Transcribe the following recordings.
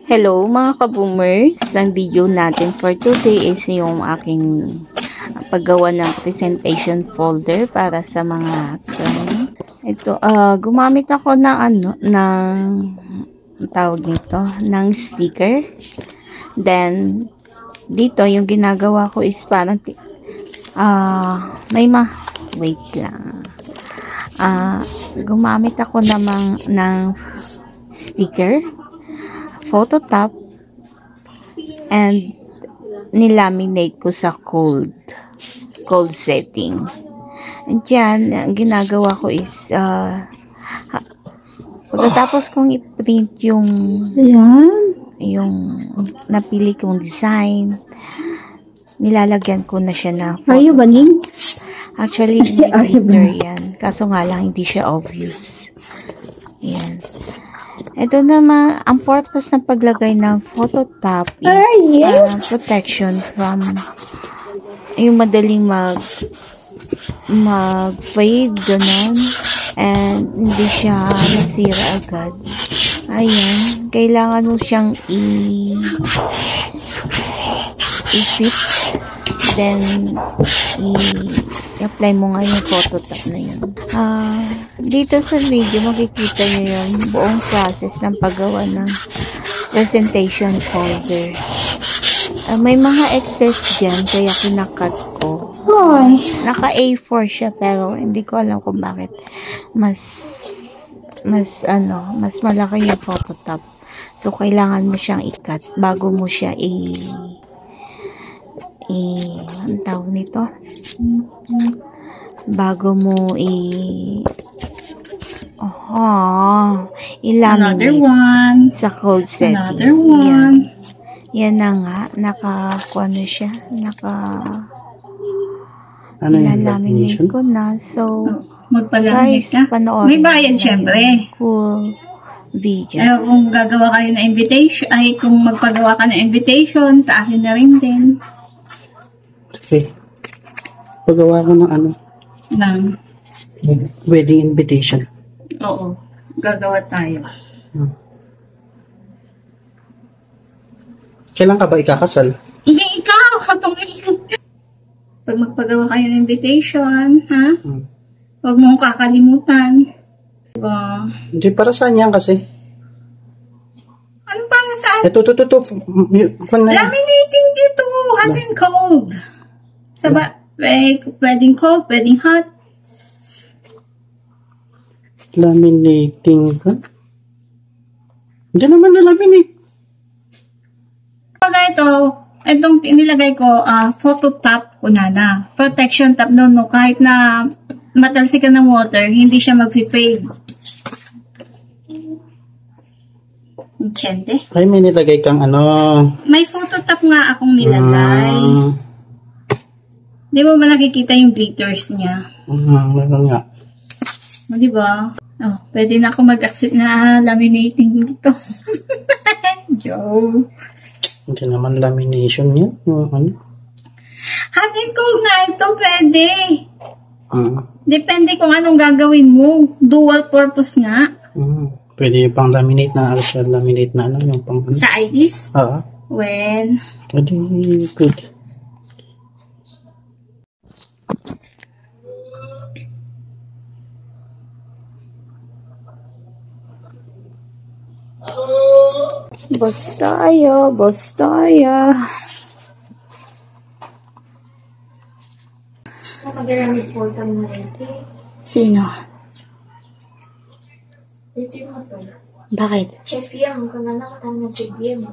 Hello mga ka-boomers! Ang video natin for today is yung aking paggawa ng presentation folder para sa mga client. Ito, gumamit ako ng tawag nito, ng sticker. Then, dito yung ginagawa ko is parang, wait lang. Gumamit ako ng sticker, photo top, and nilaminate ko sa cold setting. And dyan, ang ginagawa ko is pagkatapos kong i-print yung napili kong design, nilalagyan ko na siya na photo. Are you baning? Actually, glitter yan. Kaso nga lang, hindi siya obvious. Yan. Ito naman, ang purpose ng paglagay ng photo top is protection from yung madaling mag-fade, ganun. And hindi siya masira agad. Ayan. Kailangan mo siyang i-fit. Then, i-apply mo nga yung photo top na yun. Dito sa video, makikita nyo yung buong process ng paggawa ng presentation folder. May mga excess dyan, kaya kinakat ko. Naka A4 siya, pero hindi ko alam kung bakit mas malaki yung photo top. So, kailangan mo siyang i-cut bago mo siya ang tawag nito? Bago mo i-laminate sa cold setting. Another one. Yan na nga. Naka-ano siya. Ilalaminate ko na. So, guys, panoorin. May bayad, syempre. Cool video. Kung gagawa kayo ng invitation, kung magpagawa ka ng invitation, sa akin na rin din. Okay. Pagawa ko ng wedding invitation. Oo. Gagawa tayo. Kailan ka ba ikakasal? Hindi, ikaw! Pag magpagawa kayo ng invitation, ha? Huwag mong kakalimutan. Diba? Hindi, para saan yan kasi? Ano para saan? Ito. Laminating dito! Hot and cold. Pwedeng cold, pwedeng hot. Laminating ka? Hindi naman na-laminate. Pag itong nilagay ko, photo top, unana. Protection top, no, kahit na matalsikan ng water, hindi siya mag-fade. Enchente. Ay, may nilagay kang May photo top nga akong nilagay. Di mo ba nakikita yung glitters niya? Meron nga. Di ba? Pwede na ako mag-accept na laminating dito. Joe. Hindi naman lamination yan. Hot and cold nga ito, pwede. Depende kung anong gagawin mo. Dual purpose nga. Pwede pang laminate na yung pang Sa IDs? Well. Pwede, good. Boss tayo. Nakagaramit portal na rin. Sino? Ito yung maso. Bakit? Chef Yang, kung nanakatan na Chef Yang.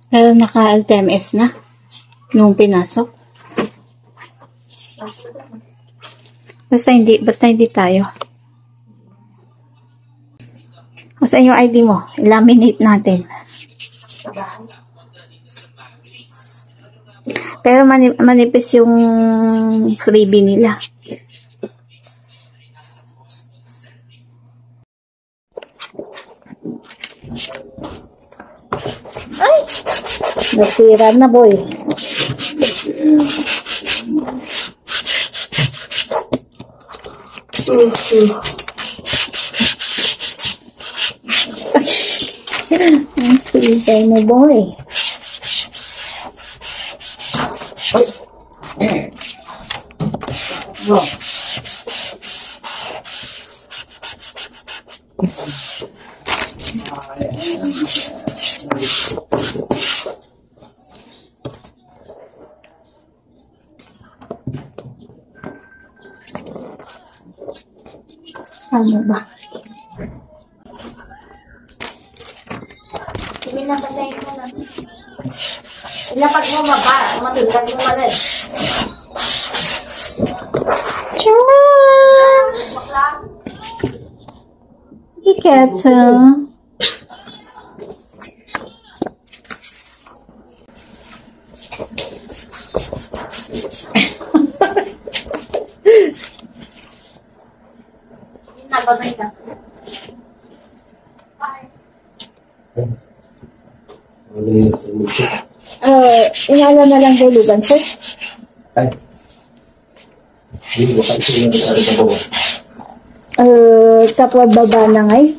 Pero naka-LTMS na? Nung pinasok? Basta hindi tayo. Basta yung ID mo, laminate natin. Pero manipis yung freebie nila. Ay! Nasira na, boy. Ang silipay mo, boy. Ano ba? Sige na, patayin mo na. Ilapat mo baba. Matulad mo man eh. Charot! Iketa. Nababay ka. Inala na lang kay Lugan, sir. Ay. Hindi ko kasi sila nag-aaral na bawa. Kapwa baba na ngay.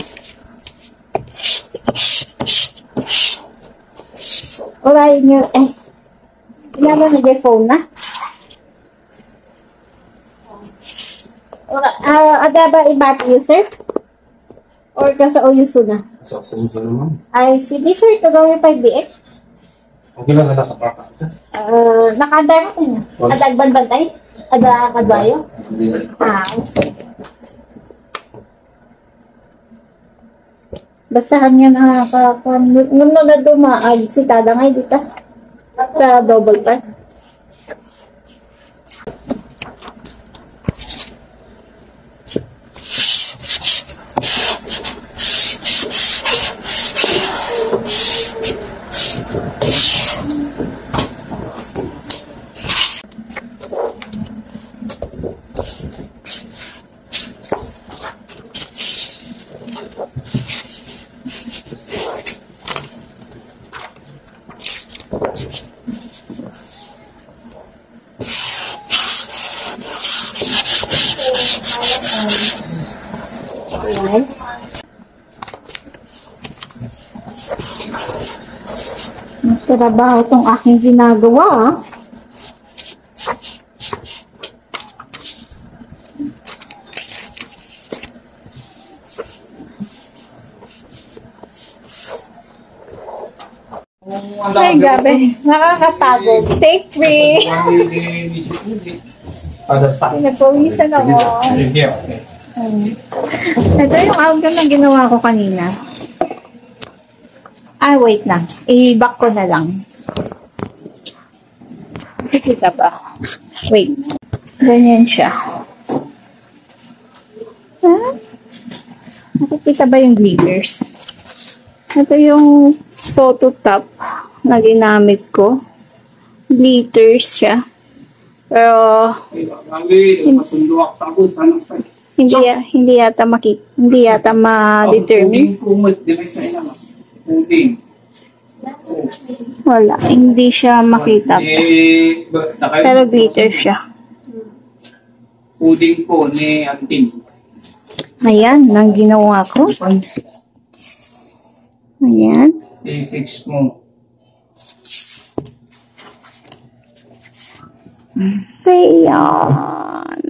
Wala nyo, inala na kay phone na. Ada ba ibati you, sir? Or ka sa Oyuso na? Sa sunod na naman. Ay, sige, sir. Kagawin 5BX. Okay lang na nakapaka ka. Nakandar mo niya. Ada agban-bantay? Ada kadwayo? Hindi. Sige. Basahan nga nakakakuan. Nung na dumaag, si Tada ngay dito. Sa double part. Ayan. Magtrabaho tong aking ginagawa, ah. Ay, gabi. Nakakapagod. Take 3. Pinagpawisan ako. Ito yung album na ginawa ko kanina. Wait lang. I-back ko na lang. Nakikita ba? Wait. Ganyan siya. Nakikita ba yung glitters? Ito yung photo top na ginamit ko. Glitters siya. Pero hindi yata ma-determine. Wala, hindi siya makita. Pero glitter siya. Puding po ni Anting. Ayan, nang ginawa ko. Ayan. I-fix mo. Ayan.